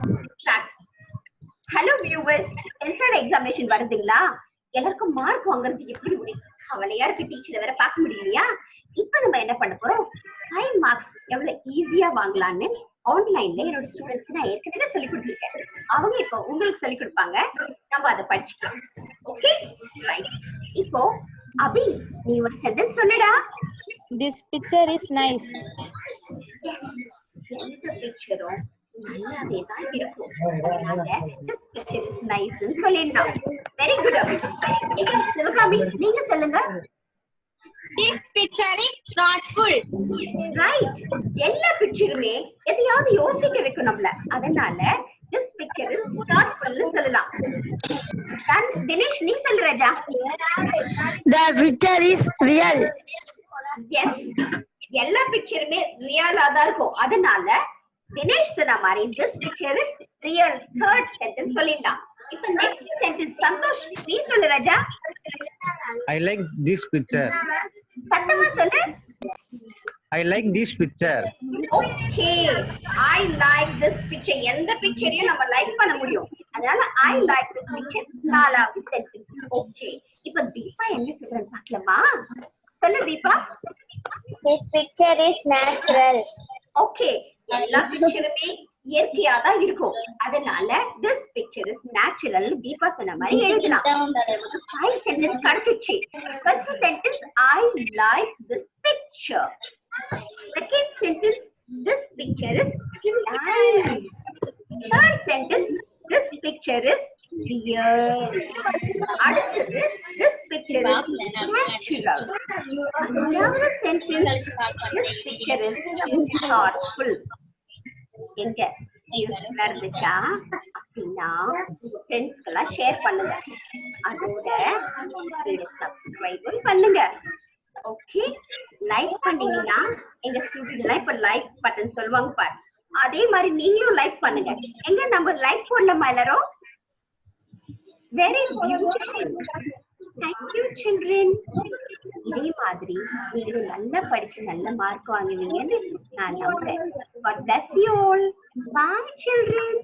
Start. Hello viewers, entrance examination வருதுங்களா? எல்லாருக்கும் mark வாங்குறதுக்கு எப்படி முடியும்? அவளையா இருக்கு டீச்சரை வேற பார்க்க முடியலையா? இப்போ நம்ம என்ன பண்ண போறோம்? 5 மார்க்ஸ் எவ்வளவு ஈஸியா வாங்கலாம்னு ஆன்லைன்ல என்னோட ஸ்டூடெண்ட்ஸ்க்கு நான் ஏற்கனவே சொல்லி கொடுத்துருக்கேன். அவங்க இப்போ உங்களுக்கு சொல்லி கொடுப்பாங்க. நம்ம அதை படிச்சுக்கலாம். Okay right. இப்போ அபி நீ ஒரு சென்டென்ஸ் சொல்லுடா. This picture is nice. எந்த பிக்சரும் நல்லாவே தான் இருக்கும். அதனால this picture is nice ன்னு சொல்லிடலாம். வெரி குட் அபி. சிவகாமி நீங்க சொல்லுங்க. This picture is not full. Right. எல்லா பிக்சருமே எதையாவது யோசிக்க வைக்கும் நம்மள. அதனால this picture is not full ன்னு சொல்லலாம். தினேஷ் நீ சொல்லு ராஜா. The picture is real. Yes. எல்லா பிக்சருமே ரியலா தான் இருக்கும். அதனால தினேஷ் சொன்ன மாதிரி this picture is real. Third sentence சொல்லிடலாம். இப்போ next sentence சந்தோஷ் நீ சொல்லு ராஜா. I like this picture. சத்தமா சொல்லு. I like this picture. Okay. I like this picture. எந்த பிக்சரையும் நம்ம லைக் பண்ண முடியும். அதனால I like this picture. நாலாவது sentence. Okay. இப்போ தீபா என்ன சொல்றான்னு பார்க்கலாமா? சொல்லு Deepa. This picture is natural. Okay. எல்லா பிக்சருமே இயற்கையா தான் இருக்கும். அதனால this picture is natural. Deepa சொன்ன மாதிரி எழுதலாம். 5 sentence கிடைச்சிச்சு. First sentence I like this picture. Second sentence this picture is nice. Third sentence this picture is real. அடுத்தது this picture is natural. Another sentence this picture is thoughtful. எங்க நடந்துச்சா அப்படின்னா ஃப்ரெண்ட்ஸ்க்கெல்லாம் share பண்ணுங்க. அதோட நீங்க சப்ஸ்கிரைபும் பண்ணுங்க. ஓகே லைக் பண்ணீங்கன்னா எங்க ஸ்டூடெண்ட் எல்லாம் இப்ப லைக் பட்டன் சொல்லுவாங்க பாரு. அதே மாதிரி நீங்களும் லைக் பண்ணுங்க. எங்க நம்ம லைக் போடலாமா எல்லாரும்? Very beautiful. Thank you children. இதே மாதிரி நீங்களும் நல்லா படிச்சு நல்ல மார்க் வாங்குவீங்கன்னு நான் நம்புறேன். God bless you all. Bye children.